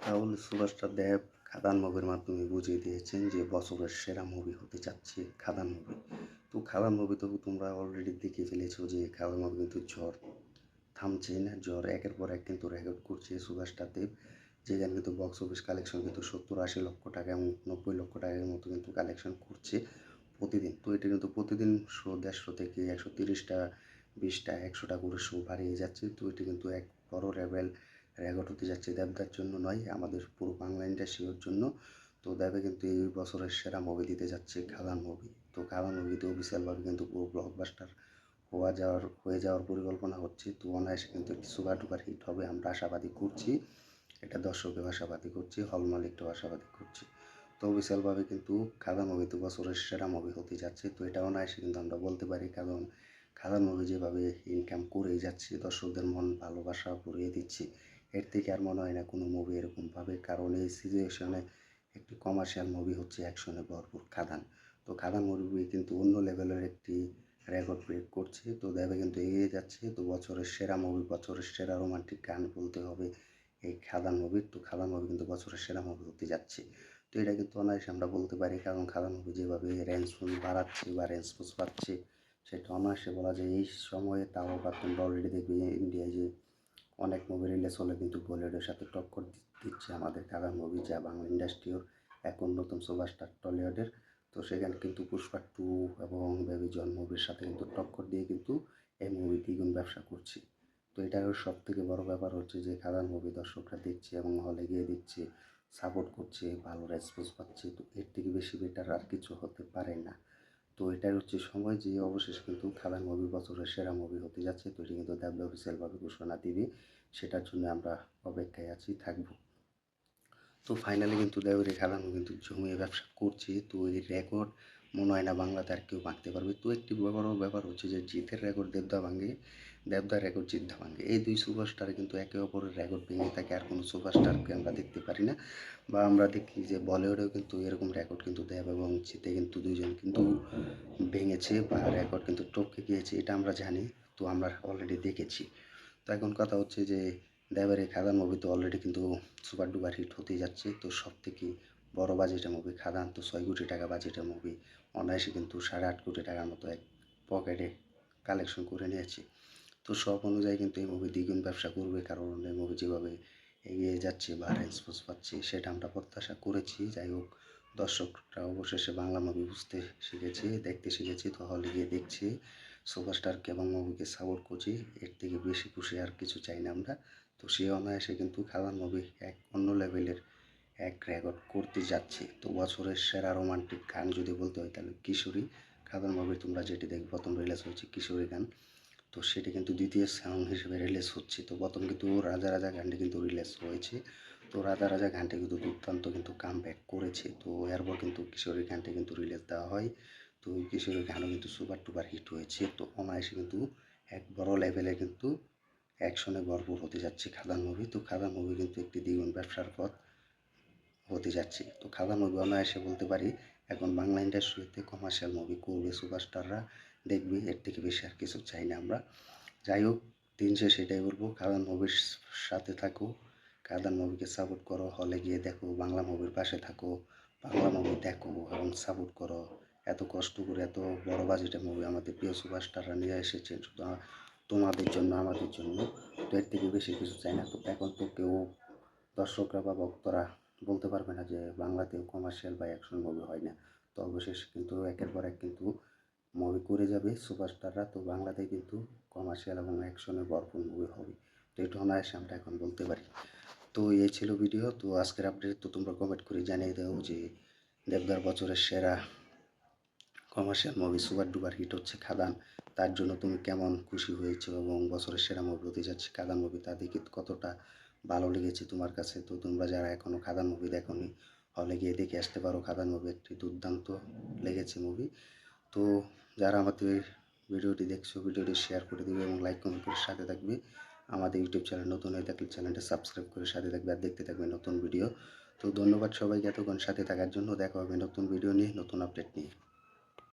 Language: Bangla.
রাহুল সুভাষচন্দ্র দেব খাদান মুভির মাধ্যমে বুঝিয়ে দিয়েছেন যে বছরের সেরা মুভি হতে যাচ্ছে খাদান মুভি। তো খাদান মুভি তো তোমরা অলরেডি দেখে ফেলেছো যে খাদান মুভি কিন্তু ঝড় থামছে না, ঝড় একের পর এক কিন্তু রেকর্ড করছে সুভাষচন্দ্র দেব। যেখানে কিন্তু বক্স অফিস কালেকশন কিন্তু 70-80 লক্ষ টাকা এবং 90 লক্ষ টাকার মতো কিন্তু কালেকশন করছে প্রতিদিন। তো এটা কিন্তু প্রতিদিন 100-150 থেকে 130টা 20টা 100টা করে শো বাড়িয়ে যাচ্ছে। তো এটি কিন্তু এক বড় রেকর্ড হতে যাচ্ছে দেবদার জন্য নয়, আমাদের পুরো বাংলা ইন্ডাস্ট্রির জন্য। তো দেবে কিন্তু এই বছরের সেরা মুভি দিতে যাচ্ছে খাদান মুভি। তো খাদান মুভিতে অফিসিয়ালভাবে কিন্তু পুরো ব্লকবাস্টার হয়ে যাওয়ার পরিকল্পনা হচ্ছে। তো অনায়াসে কিন্তু একটি সুপার ডুপার হিট হবে আমরা আশাবাদী করছি। এটা দর্শকের আশাবাদী করছি, হল মালিকটাও আশাবাদী করছি। তো অফিসিয়ালভাবে কিন্তু খাদান মুভি তো বছরের সেরা মুভি হতে যাচ্ছে। তো এটা অনায়াসে কিন্তু আমরা বলতে পারি, কারণ খাদান মুভি যেভাবে ইনকাম করেই যাচ্ছে, দর্শকদের মন ভালোবাসা ভরিয়ে দিচ্ছে, এর থেকে আর মনে হয় না কোনো মুভি এরকমভাবে। কারণ এই সিচুয়েশনে একটি কমার্শিয়াল মুভি হচ্ছে অ্যাকশনে ভরপুর খাদান। তো খাদান মুভি কিন্তু অন্য লেভেলের একটি রেকর্ড ব্রেক করছে। তো দেবে কিন্তু এগিয়ে যাচ্ছে। তো বছরের সেরা মুভি, বছরের সেরা রোমান্টিক গান বলতে হবে এই খাদান মুভি। তো খাদান মুভি কিন্তু বছরের সেরা মুভি হতে যাচ্ছে। তো এটা কিন্তু অনায়াসে আমরা বলতে পারি, কারণ খাদান মুভি যেভাবে রেঞ্জ বাড়াচ্ছে বা রেসপন্স পাচ্ছে, সেটা অনায়াসে বলা যায়। এই সময়ে তাও বা তোমরা অলরেডি দেখবে ইন্ডিয়ায় যে অনেক মুভি রিলিজ হলে কিন্তু বলিউডের সাথে টক্কর দিচ্ছে আমাদের খাদান মুভি, যা বাংলা ইন্ডাস্ট্রির এখন নতুন সুপারস্টার টলিউডের। তো সেখানে কিন্তু পুষ্পা 2 এবং বেবি জন মুভির সাথে কিন্তু টক্কর দিয়ে কিন্তু এই মুভি দ্বিগুণ ব্যবসা করছে। তো এটার সব থেকে বড় ব্যাপার হচ্ছে যে খাদান মুভি দর্শকরা দেখছে এবং হলে গিয়ে দেখছে, সাপোর্ট করছে, ভালো রেসপন্স পাচ্ছে। তো এর থেকে বেশি বেটার আর কিছু হতে পারে না। তো এটাই হচ্ছে সময় যে অবশেষে কিন্তু খাদান মুভি বছরের সেরা মুভি হতে যাচ্ছে। তো এটি কিন্তু দেবদা অফিসিয়ালভাবে ঘোষণা দিবে, সেটার জন্য আমরা অপেক্ষায় আছি, থাকবো। তো ফাইনালি কিন্তু দেবের খাদান কিন্তু জমিয়ে ব্যবসা করছে। তো এই রেকর্ড মনে হয় না বাংলাতে আর কেউ ভাঙতে পারবে। তো একটি বড় ব্যাপার হচ্ছে যে জিতের রেকর্ড দেবদা ভাঙে, দেবদার রেকর্ড জিদ্দা ভাঙে। এই দুই সুপারস্টার কিন্তু একে অপরের রেকর্ড ভেঙে থাকে, আর কোনো সুপারস্টারকে আমরা দেখতে পারি না। বা আমরা দেখি যে বলিউডেও কিন্তু এরকম রেকর্ড কিন্তু দেব এবং জিতে কিন্তু দুইজন কিন্তু ভেঙেছে বা রেকর্ড কিন্তু টপকে গিয়েছে, এটা আমরা জানি। তো আমরা অলরেডি দেখেছি। তো এখন কথা হচ্ছে যে দেবের এই খাদান মুভি তো অলরেডি কিন্তু সুপার ডুপার হিট হতেই যাচ্ছে। তো সব থেকে বড় বাজেটের মুভি খাদান, তো 6 কোটি টাকা বাজেটের মুভি অনায়াসে কিন্তু 8.5 কোটি টাকার মতো এক পকেটে কালেকশন করে নিয়েছে। তো সব অনুযায়ী কিন্তু এই মুভি দ্বিগুণ ব্যবসা করবে, কারণ এই মুভি যেভাবে এগিয়ে যাচ্ছে বা রেসপন্স পাচ্ছে সেটা আমরা প্রত্যাশা করেছি। যাই হোক, দর্শকরা অবশেষে বাংলা মুভি বুঝতে শিখেছে, দেখতে শিখেছে। তো হলে গিয়ে দেখছে, সুপারস্টারকে এবং মুভিকে সাপোর্ট করছি। এর থেকে বেশি খুশি আর কিছু চাই না আমরা। তো সে অনায়াসে কিন্তু খাদান মুভি এক অন্য লেভেলের এক রেকর্ড করতে যাচ্ছে। তো বছরের সেরা রোমান্টিক গান যদি বলতে হয় তাহলে কিশোরী। খাদান মুভি তোমরা যেটি দেখবে প্রথম রিলিজ হচ্ছে কিশোরী গান, তো সেটি কিন্তু দ্বিতীয় সং হিসেবে রিলিজ হচ্ছে। তো প্রথম কিন্তু রাজা রাজা গানটি কিন্তু রিলিজ হয়েছে। তো রাজা রাজা গানটি কিন্তু দুর্দান্ত কিন্তু কাম ব্যাক করেছে। তো এরপর কিন্তু কিশোরী গানটি কিন্তু রিলিজ দেওয়া হয়। তো কিশোরী গানও কিন্তু সুপার টুপার হিট হয়েছে। তো অনায়াসে কিন্তু এক বড় লেভেলে কিন্তু অ্যাকশনে ভরপুর হতে যাচ্ছে খাদান মুভি। তো খাদান মুভি কিন্তু একটি দ্বিগুণ ব্যবসার পথ হতে যাচ্ছে। তো খাদান মুভি অনায়াসে বলতে পারি এখন বাংলা ইন্ডাস্ট্রিতে কমার্শিয়াল মুভি করবে, সুপারস্টাররা দেখবে, এর থেকে বেশি আর কিছু চাই না আমরা। যাই হোক, দিন শেষে এটাই বলবো, খাদান মুভির সাথে থাকো, খাদান মুভিকে সাপোর্ট করো, হলে গিয়ে দেখো, বাংলা মুভির পাশে থাকো, বাংলা মুভি দেখো এবং সাপোর্ট করো। এত কষ্ট করে এত বড় বাজেটের মুভি আমাদের প্রিয় সুপারস্টাররা নিয়ে এসেছেন শুধু তোমাদের জন্য, আমাদের জন্য। তো এর থেকে বেশি কিছু চাই না। তো এখন তো কেউ দর্শকরা বা ভক্তরা বলতে পারবে না যে বাংলাতেও কমার্শিয়াল বা অ্যাকশন মুভি হয় না। তো অবশেষে কিন্তু একের পর এক কিন্তু মুভি করে যাবে সুপারস্টাররা। তো বাংলাতে কিন্তু কমার্শিয়াল এবং অ্যাকশনে ভরপুর মুভি হবে। তো এটা অনায়াসে আমরা এখন বলতে পারি। তো এই ছিল ভিডিও। তো আজকের আপডেট তো তোমরা কমেন্ট করে জানিয়ে দাও যে দেবদার বছরের সেরা commercial movie super duper hit হচ্ছে খাদান, তার জন্য তুমি কেমন খুশি হয়েছো এবং বছরের সেরা মুভি হতে যাচ্ছে খাদান মুভি, তা দেখে কতটা ভালো লেগেছে তোমার কাছে। তো তোমরা যারা এখনও খাদান মুভি দেখোনি, হলে গিয়ে দেখে আসতে পারো। খাদান মুভি একটি দুর্দান্ত লেগেছে মুভি। তো যারা আমাদের ভিডিওটি দেখছো, ভিডিওটি শেয়ার করে দেবে এবং লাইক কমেন্ট করে সাথে থাকবে। আমাদের ইউটিউব চ্যানেল নতুন হয়ে থাকলে চ্যানেলটা সাবস্ক্রাইব করে সাথে থাকবে আর দেখতে থাকবে নতুন ভিডিও। তো ধন্যবাদ সবাইকে এতক্ষণ সাথে থাকার জন্য। দেখা হবে নতুন ভিডিও নিয়ে, নতুন আপডেট নিয়ে।